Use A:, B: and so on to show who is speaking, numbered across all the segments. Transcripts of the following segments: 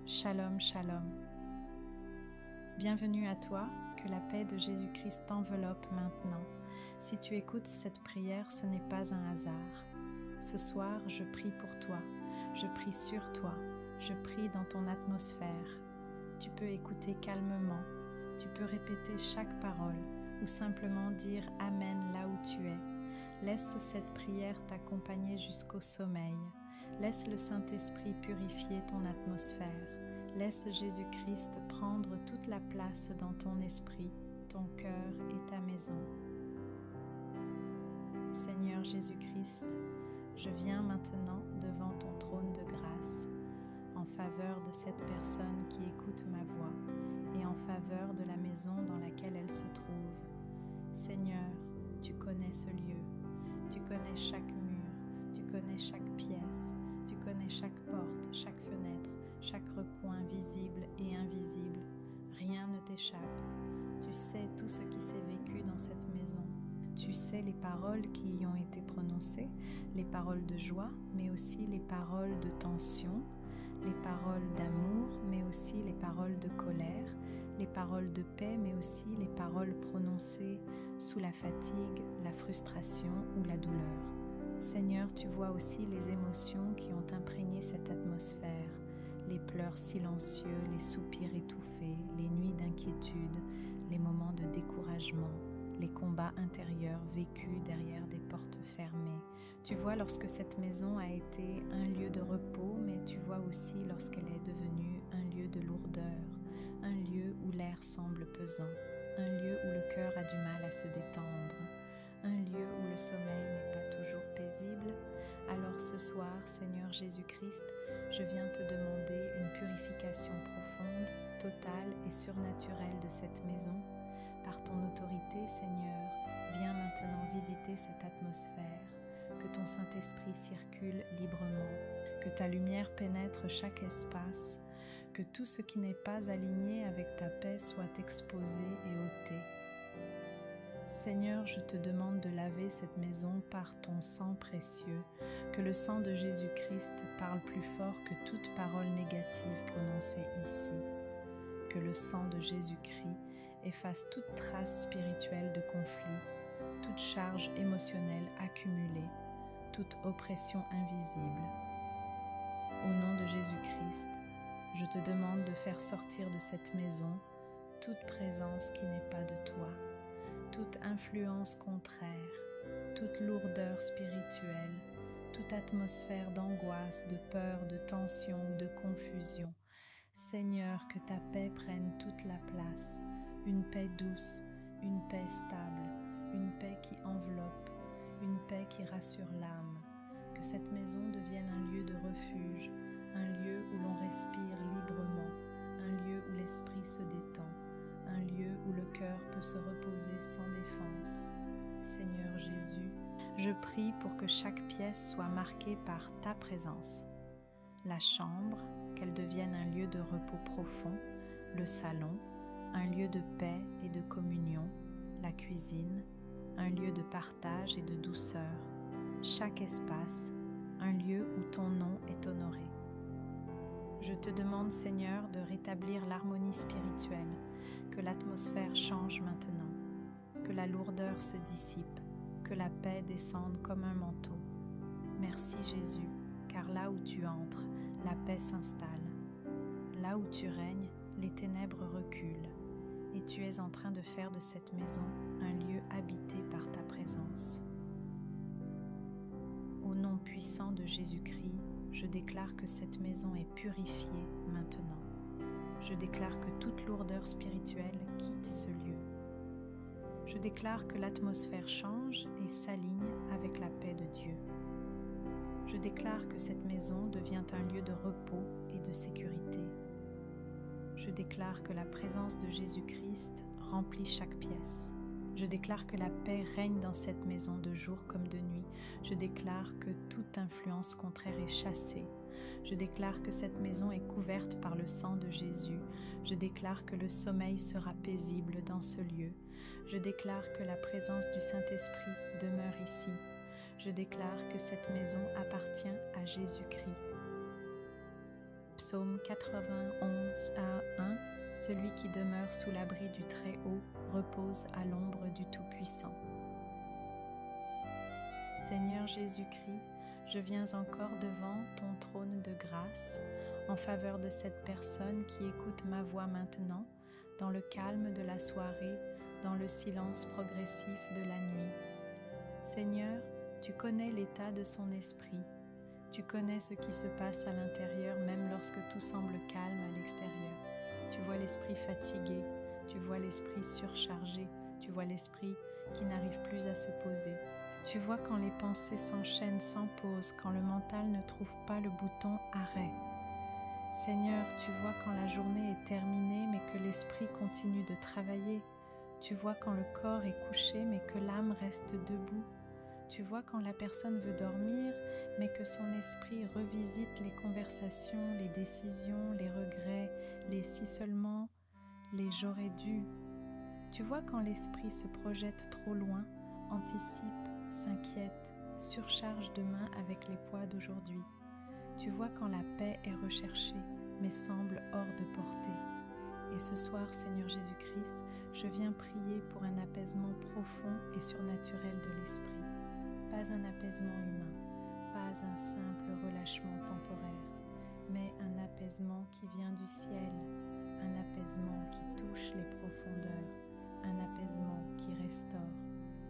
A: Shalom, shalom. Bienvenue à toi, que la paix de Jésus-Christ t'enveloppe maintenant. Si tu écoutes cette prière, ce n'est pas un hasard. Ce soir, je prie pour toi, je prie sur toi, je prie dans ton atmosphère. Tu peux écouter calmement, tu peux répéter chaque parole ou simplement dire Amen là où tu es. Laisse cette prière t'accompagner jusqu'au sommeil. Laisse le Saint-Esprit purifier ton atmosphère. Laisse Jésus-Christ prendre toute la place dans ton esprit, ton cœur et ta maison. Seigneur Jésus-Christ, je viens maintenant devant ton trône de grâce, en faveur de cette personne qui écoute ma voix et en faveur de la maison dans laquelle elle se trouve. Seigneur, tu connais ce lieu, tu connais chaque mur, tu connais chaque pièce, tu connais chaque porte, chaque fenêtre, chaque recoin visible et invisible. Rien ne t'échappe. Tu sais tout ce qui s'est vécu dans cette maison. Tu sais les paroles qui y ont été prononcées, les paroles de joie, mais aussi les paroles de tension, les paroles d'amour, mais aussi les paroles de colère, les paroles de paix, mais aussi les paroles prononcées sous la fatigue, la frustration ou la douleur. Seigneur, tu vois aussi les émotions qui ont imprégné cette atmosphère, les pleurs silencieux, les soupirs étouffés, les nuits d'inquiétude, les moments de découragement, les combats intérieurs vécus derrière des portes fermées. Tu vois lorsque cette maison a été un lieu de repos, mais tu vois aussi lorsqu'elle est devenue un lieu de lourdeur, un lieu où l'air semble pesant, un lieu où le cœur a du mal à se détendre, un lieu où le sommeil n'est pas toujours paisible. Alors ce soir, Seigneur Jésus-Christ, je viens te demander une purification profonde, totale et surnaturelle de cette maison. Par ton autorité, Seigneur, viens maintenant visiter cette atmosphère, que ton Saint-Esprit circule librement, que ta lumière pénètre chaque espace, que tout ce qui n'est pas aligné avec ta paix soit exposé et ôté. Seigneur, je te demande de laver cette maison par ton sang précieux, que le sang de Jésus-Christ parle plus fort que toute parole négative prononcée ici, que le sang de Jésus-Christ efface toute trace spirituelle de conflit, toute charge émotionnelle accumulée, toute oppression invisible. Au nom de Jésus-Christ, je te demande de faire sortir de cette maison toute présence qui n'est pas de toi, toute influence contraire, toute lourdeur spirituelle, toute atmosphère d'angoisse, de peur, de tension ou de confusion. Seigneur, que ta paix prenne toute la place, une paix douce, une paix stable, une paix qui enveloppe, une paix qui rassure l'âme. Que cette maison devienne un lieu de refuge, un lieu où l'on respire librement, un lieu où l'esprit se détend, un lieu où le cœur peut se reposer sans défense. Seigneur Jésus, je prie pour que chaque pièce soit marquée par ta présence. La chambre, qu'elle devienne un lieu de repos profond, le salon, un lieu de paix et de communion, la cuisine, un lieu de partage et de douceur, chaque espace, un lieu où ton nom est honoré. Je te demande, Seigneur, de rétablir l'harmonie spirituelle, que l'atmosphère change maintenant, que la lourdeur se dissipe, que la paix descende comme un manteau. Merci Jésus, car là où tu entres, la paix s'installe. Là où tu règnes, les ténèbres reculent, et tu es en train de faire de cette maison un lieu habité par ta présence. Au nom puissant de Jésus-Christ, je déclare que cette maison est purifiée maintenant. Je déclare que toute lourdeur spirituelle quitte ce lieu. Je déclare que l'atmosphère change et s'aligne avec la paix de Dieu. Je déclare que cette maison devient un lieu de repos et de sécurité. Je déclare que la présence de Jésus-Christ remplit chaque pièce. Je déclare que la paix règne dans cette maison de jour comme de nuit. Je déclare que toute influence contraire est chassée. Je déclare que cette maison est couverte par le sang de Jésus. Je déclare que le sommeil sera paisible dans ce lieu. Je déclare que la présence du Saint-Esprit demeure ici. Je déclare que cette maison appartient à Jésus-Christ. Psaume 91 à 1. Celui qui demeure sous l'abri du Très-Haut repose à l'ombre du Tout-Puissant. Seigneur Jésus-Christ, je viens encore devant ton trône de grâce en faveur de cette personne qui écoute ma voix maintenant, dans le calme de la soirée, dans le silence progressif de la nuit. Seigneur, tu connais l'état de son esprit. Tu connais ce qui se passe à l'intérieur, même lorsque tout semble calme à l'extérieur. Tu vois l'esprit fatigué, tu vois l'esprit surchargé, tu vois l'esprit qui n'arrive plus à se poser. Tu vois quand les pensées s'enchaînent sans pause, quand le mental ne trouve pas le bouton arrêt. Seigneur, tu vois quand la journée est terminée, mais que l'esprit continue de travailler. Tu vois quand le corps est couché, mais que l'âme reste debout. Tu vois quand la personne veut dormir, mais que son esprit revisite les conversations, les décisions, les regrets, les si seulement, les j'aurais dû. Tu vois quand l'esprit se projette trop loin, anticipe, s'inquiète, surcharge demain avec les poids d'aujourd'hui. Tu vois quand la paix est recherchée, mais semble hors de portée. Et ce soir, Seigneur Jésus-Christ, je viens prier pour un apaisement profond et surnaturel de l'esprit. Pas un apaisement humain, pas un simple relâchement temporaire, mais un apaisement qui vient du ciel, un apaisement qui touche les profondeurs, un apaisement qui restaure.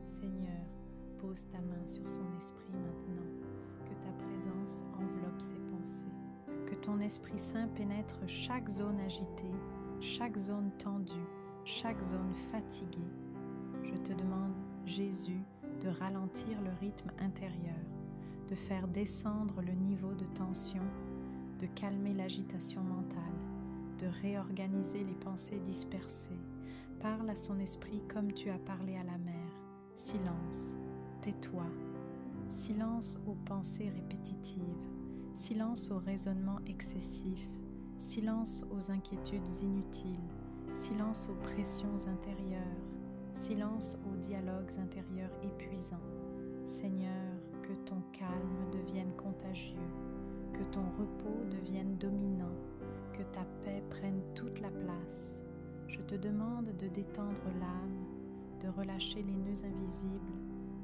A: Seigneur, pose ta main sur son esprit maintenant, que ta présence enveloppe ses pensées, que ton Esprit Saint pénètre chaque zone agitée, chaque zone tendue, chaque zone fatiguée. Je te demande, Jésus, de ralentir le rythme intérieur, de faire descendre le niveau de tension, de calmer l'agitation mentale, de réorganiser les pensées dispersées. Parle à son esprit comme tu as parlé à la mer. Silence, tais-toi. Silence aux pensées répétitives. Silence aux raisonnements excessifs. Silence aux inquiétudes inutiles. Silence aux pressions intérieures. Silence aux dialogues intérieurs épuisants. Seigneur, que ton calme devienne contagieux, que ton repos devienne dominant, que ta paix prenne toute la place. Je te demande de détendre l'âme, de relâcher les nœuds invisibles,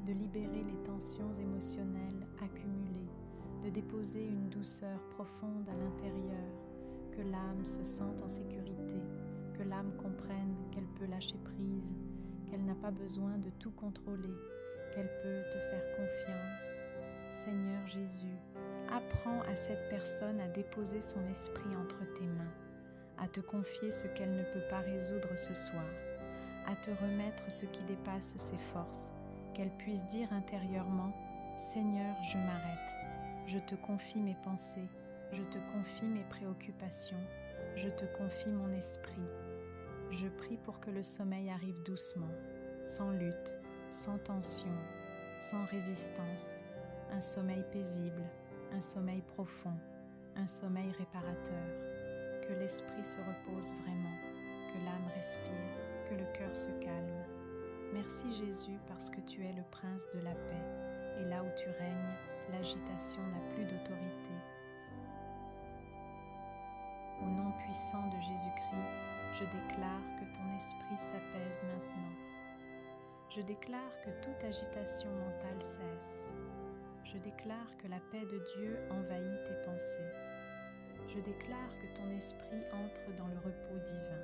A: de libérer les tensions émotionnelles accumulées, de déposer une douceur profonde à l'intérieur, que l'âme se sente en sécurité, que l'âme comprenne qu'elle peut lâcher prise, qu'elle n'a pas besoin de tout contrôler, qu'elle peut te faire confiance. Seigneur Jésus, apprends à cette personne à déposer son esprit entre tes mains, à te confier ce qu'elle ne peut pas résoudre ce soir, à te remettre ce qui dépasse ses forces, qu'elle puisse dire intérieurement « Seigneur, je m'arrête, je te confie mes pensées, je te confie mes préoccupations, je te confie mon esprit. Je prie pour que le sommeil arrive doucement, sans lutte, sans tension, sans résistance, un sommeil paisible, un sommeil profond, un sommeil réparateur, que l'esprit se repose vraiment, que l'âme respire, que le cœur se calme. Merci Jésus parce que tu es le prince de la paix, et là où tu règnes, l'agitation n'a plus d'autorité. Au nom puissant de Jésus-Christ, je déclare que ton esprit s'apaise maintenant. Je déclare que toute agitation mentale cesse. Je déclare que la paix de Dieu envahit tes pensées. Je déclare que ton esprit entre dans le repos divin.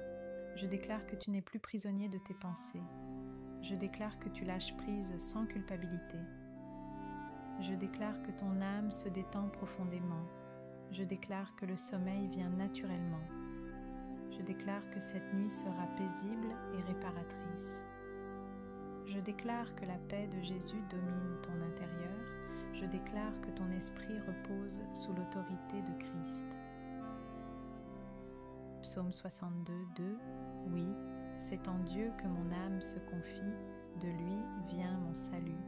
A: Je déclare que tu n'es plus prisonnier de tes pensées. Je déclare que tu lâches prise sans culpabilité. Je déclare que ton âme se détend profondément. Je déclare que le sommeil vient naturellement. Je déclare que cette nuit sera paisible et réparatrice. Je déclare que la paix de Jésus domine ton intérieur. Je déclare que ton esprit repose sous l'autorité de Christ. Psaume 62, 2. Oui, c'est en Dieu que mon âme se confie, de lui vient mon salut.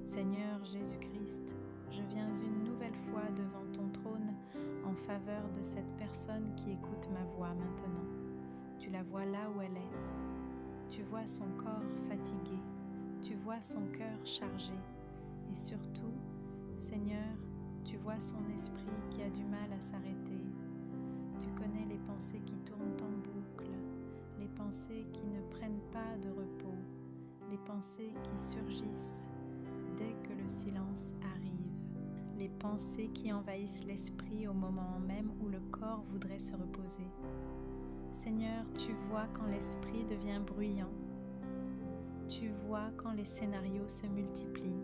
A: Seigneur Jésus-Christ, je viens une nouvelle fois devant ton trône en faveur de cette personne qui écoute ma voix maintenant. Tu la vois là où elle est. Tu vois son corps fatigué. Tu vois son cœur chargé. Et surtout, Seigneur, Tu vois son esprit qui a du mal à s'arrêter. Tu connais les pensées qui tournent en boucle, les pensées qui ne prennent pas de repos, les pensées qui surgissent dès que le silence arrive, les pensées qui envahissent l'esprit au moment même où le corps voudrait se reposer. Seigneur, tu vois quand l'esprit devient bruyant. Tu vois quand les scénarios se multiplient.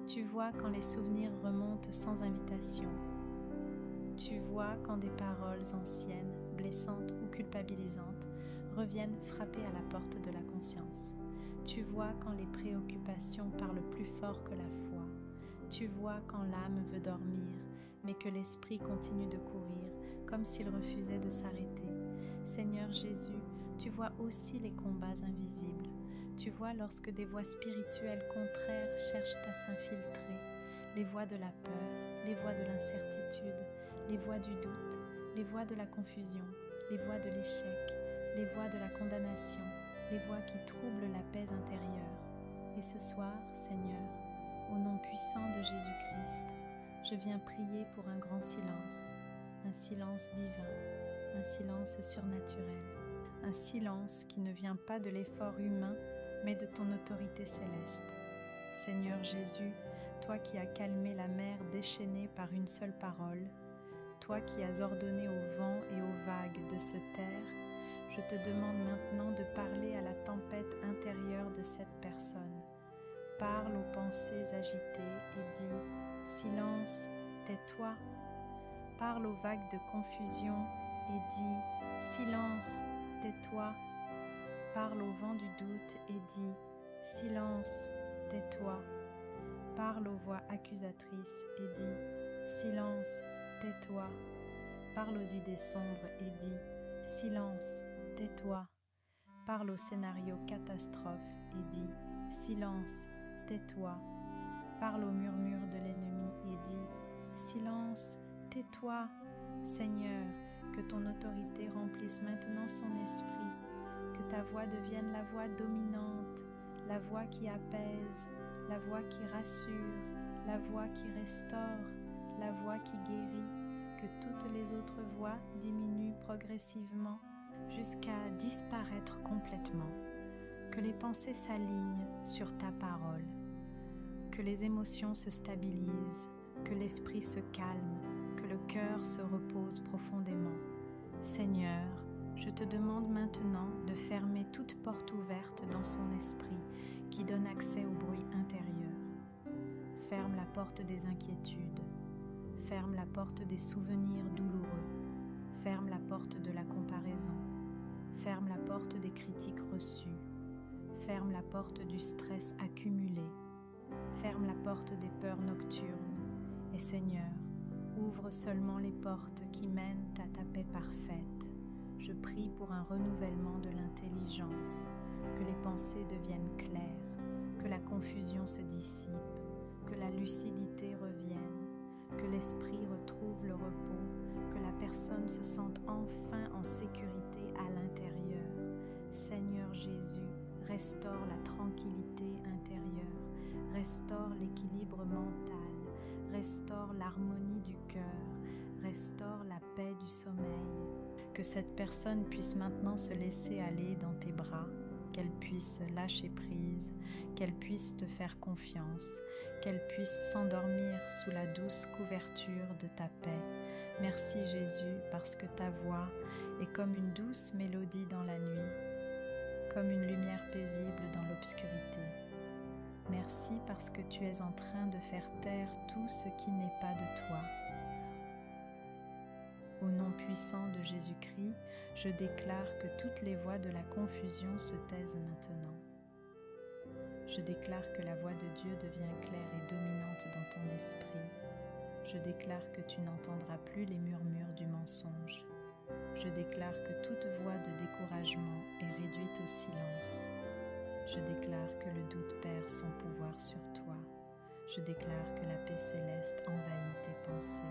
A: Tu vois quand les souvenirs remontent sans invitation. Tu vois quand des paroles anciennes, blessantes ou culpabilisantes reviennent frapper à la porte de la conscience. Tu vois quand les préoccupations parlent plus fort que la foi. Tu vois quand l'âme veut dormir, mais que l'esprit continue de courir, comme s'il refusait de s'arrêter. Seigneur Jésus, tu vois aussi les combats invisibles. Tu vois lorsque des voix spirituelles contraires cherchent à s'infiltrer, les voix de la peur, les voix de l'incertitude, les voix du doute, les voix de la confusion, les voix de l'échec, les voix de la condamnation, les voix qui troublent la paix intérieure. Et ce soir, Seigneur, au nom puissant de Jésus-Christ, je viens prier pour un grand silence, un silence divin, un silence surnaturel, un silence qui ne vient pas de l'effort humain, mais de ton autorité céleste. Seigneur Jésus, toi qui as calmé la mer déchaînée par une seule parole, toi qui as ordonné au vent et aux vagues de se taire, je te demande maintenant de parler à la tempête intérieure de cette personne. Parle aux pensées agitées et dis « Silence, tais-toi ». Parle aux vagues de confusion et dis « Silence, tais-toi ». Parle au vent du doute et dis « Silence, tais-toi ». Parle aux voix accusatrices et dis « Silence, tais-toi ». Parle aux idées sombres et dis « Silence, tais-toi ». Parle au scénario catastrophe et dis « Silence, tais-toi ». Parle au murmure de l'ennemi et dis « Silence, tais-toi ». Seigneur, que ton autorité remplisse maintenant son esprit, que ta voix devienne la voix dominante, la voix qui apaise, la voix qui rassure, la voix qui restaure, la voix qui guérit, que toutes les autres voix diminuent progressivement jusqu'à disparaître complètement, que les pensées s'alignent sur ta parole, que les émotions se stabilisent, que l'esprit se calme, que le cœur se repose profondément. Seigneur, je te demande maintenant de fermer toute porte ouverte dans son esprit qui donne accès au bruit intérieur. Ferme la porte des inquiétudes, ferme la porte des souvenirs douloureux, ferme la porte de la comparaison, ferme la porte des critiques reçues, ferme la porte du stress accumulé, ferme la porte des peurs nocturnes et Seigneur, ouvre seulement les portes qui mènent à ta paix parfaite. Je prie pour un renouvellement de l'intelligence, que les pensées deviennent claires, que la confusion se dissipe, que la lucidité revienne, que l'esprit retrouve le repos, que la personne se sente enfin en sécurité à l'intérieur. Seigneur Jésus, restaure la tranquillité intérieure, restaure l'équilibre mental, restaure l'harmonie du cœur, restaure la paix du sommeil. Que cette personne puisse maintenant se laisser aller dans tes bras, qu'elle puisse lâcher prise, qu'elle puisse te faire confiance, qu'elle puisse s'endormir sous la douce couverture de ta paix. Merci Jésus, parce que ta voix est comme une douce mélodie dans la nuit, comme une lumière paisible dans l'obscurité. Merci parce que tu es en train de faire taire tout ce qui n'est pas de toi. Au nom puissant de Jésus-Christ, je déclare que toutes les voix de la confusion se taisent maintenant. Je déclare que la voix de Dieu devient claire et dominante dans ton esprit. Je déclare que tu n'entendras plus les murmures du mensonge. Je déclare que toute voix de découragement est réduite au silence. Je déclare que le doute perd son pouvoir sur toi. Je déclare que la paix céleste envahit tes pensées.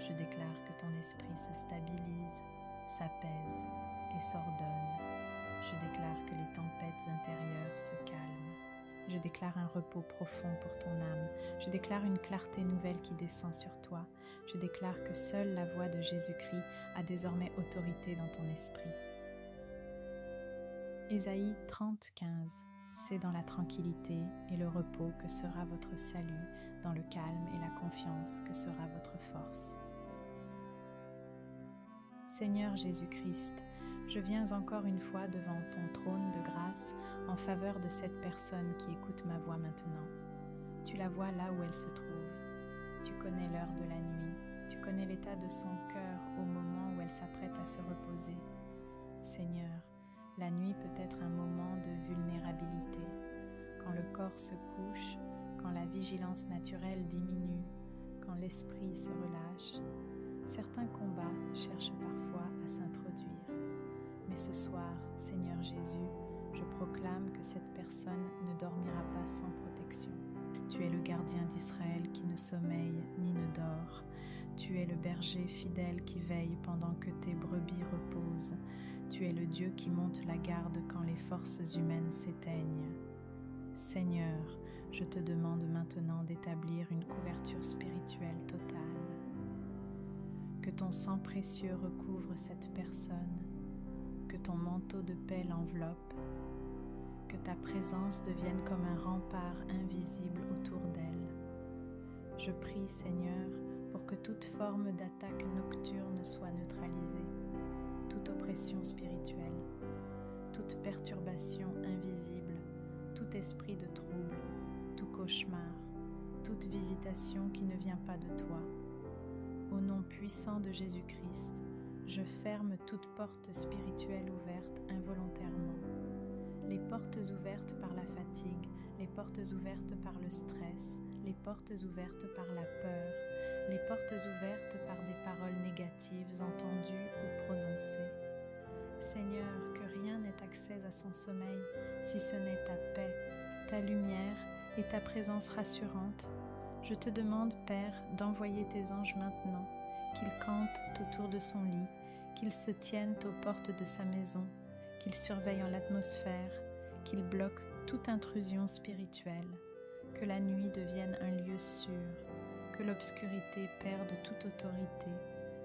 A: Je déclare que ton esprit se stabilise, s'apaise et s'ordonne. Je déclare que les tempêtes intérieures se calment. Je déclare un repos profond pour ton âme. Je déclare une clarté nouvelle qui descend sur toi. Je déclare que seule la voix de Jésus-Christ a désormais autorité dans ton esprit. Ésaïe 30:15. C'est dans la tranquillité et le repos que sera votre salut, dans le calme et la confiance que sera votre force. Seigneur Jésus-Christ, je viens encore une fois devant ton trône de grâce en faveur de cette personne qui écoute ma voix maintenant. Tu la vois là où elle se trouve. Tu connais l'heure de la nuit. Tu connais l'état de son cœur au moment où elle s'apprête à se reposer. Seigneur, la nuit peut être un moment de vulnérabilité. Quand le corps se couche, quand la vigilance naturelle diminue, quand l'esprit se relâche, certains combats cherchent parfois à s'introduire. Mais ce soir, Seigneur Jésus, je proclame que cette personne ne dormira pas sans protection. Tu es le gardien d'Israël qui ne sommeille ni ne dort. Tu es le berger fidèle qui veille pendant que tes brebis reposent. Tu es le Dieu qui monte la garde quand les forces humaines s'éteignent. Seigneur, je te demande maintenant d'établir une couverture spirituelle totale. Que ton sang précieux recouvre cette personne, que ton manteau de paix l'enveloppe, que ta présence devienne comme un rempart invisible autour d'elle. Je prie, Seigneur, pour que toute forme d'attaque nocturne soit neutralisée, toute oppression spirituelle, toute perturbation invisible, tout esprit de trouble, tout cauchemar, toute visitation qui ne vient pas de toi. Au nom puissant de Jésus-Christ, je ferme toute porte spirituelle ouverte involontairement. Les portes ouvertes par la fatigue, les portes ouvertes par le stress, les portes ouvertes par la peur, les portes ouvertes par des paroles négatives entendues ou prononcées. Seigneur, que rien n'ait accès à son sommeil, si ce n'est ta paix, ta lumière et ta présence rassurante. Je te demande, Père, d'envoyer tes anges maintenant, qu'ils campent autour de son lit, qu'ils se tiennent aux portes de sa maison, qu'ils surveillent l'atmosphère, qu'ils bloquent toute intrusion spirituelle, que la nuit devienne un lieu sûr, que l'obscurité perde toute autorité,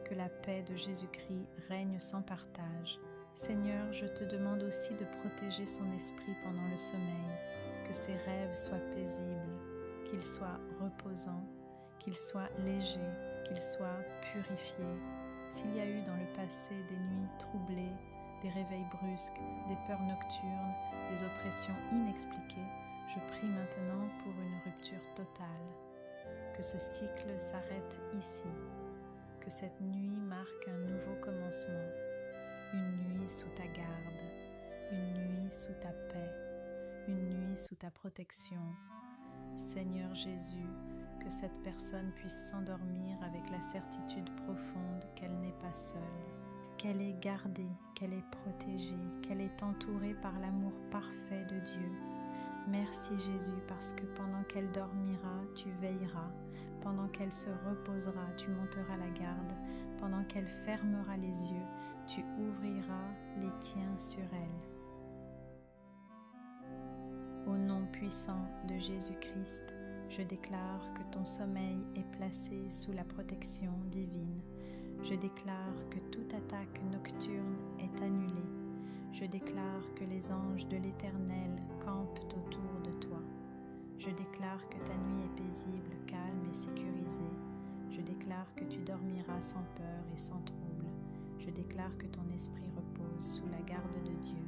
A: que la paix de Jésus-Christ règne sans partage. Seigneur, je te demande aussi de protéger son esprit pendant le sommeil, que ses rêves soient paisibles, qu'ils soient reposants, qu'ils soient légers, qu'ils soient purifiés. S'il y a eu dans le passé des nuits troublées, des réveils brusques, des peurs nocturnes, des oppressions inexpliquées, je prie maintenant pour une rupture totale. Que ce cycle s'arrête ici, que cette nuit marque un nouveau commencement, une nuit sous ta garde, une nuit sous ta paix, une nuit sous ta protection. Seigneur Jésus, que cette personne puisse s'endormir avec la certitude profonde qu'elle n'est pas seule, qu'elle est gardée, qu'elle est protégée, qu'elle est entourée par l'amour parfait de Dieu. Merci Jésus, parce que pendant qu'elle dormira, tu veilleras, pendant qu'elle se reposera, tu monteras la garde, pendant qu'elle fermera les yeux, tu ouvriras les tiens sur elle. Au nom puissant de Jésus-Christ, je déclare que ton sommeil est placé sous la protection divine. Je déclare que toute attaque nocturne est annulée. Je déclare que les anges de l'Éternel campent autour de toi. Je déclare que ta nuit est paisible, calme et sécurisée. Je déclare que tu dormiras sans peur et sans trouble. Je déclare que ton esprit repose sous la garde de Dieu.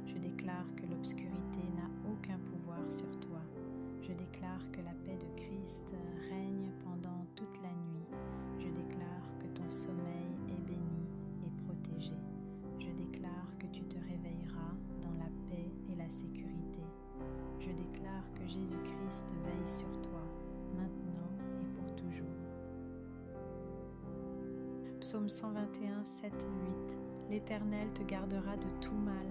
A: Je déclare que l'obscurité n'a aucun pouvoir sur toi. Je déclare que la paix de Christ règne pendant toute la nuit. Je déclare que ton sommeil est béni et protégé. Je déclare que tu te réveilleras dans la paix et la sécurité. Je déclare que Jésus-Christ veille sur toi, maintenant et pour toujours. Psaume 121, 7, 8. L'Éternel te gardera de tout mal.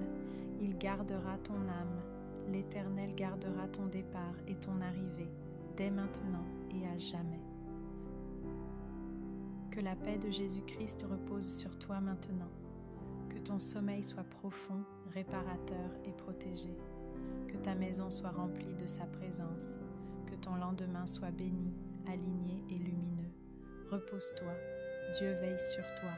A: Il gardera ton âme. L'Éternel gardera ton départ et ton arrivée, dès maintenant et à jamais. Que la paix de Jésus-Christ repose sur toi maintenant. Que ton sommeil soit profond, réparateur et protégé. Que ta maison soit remplie de sa présence, que ton lendemain soit béni, aligné et lumineux. Repose-toi, Dieu veille sur toi.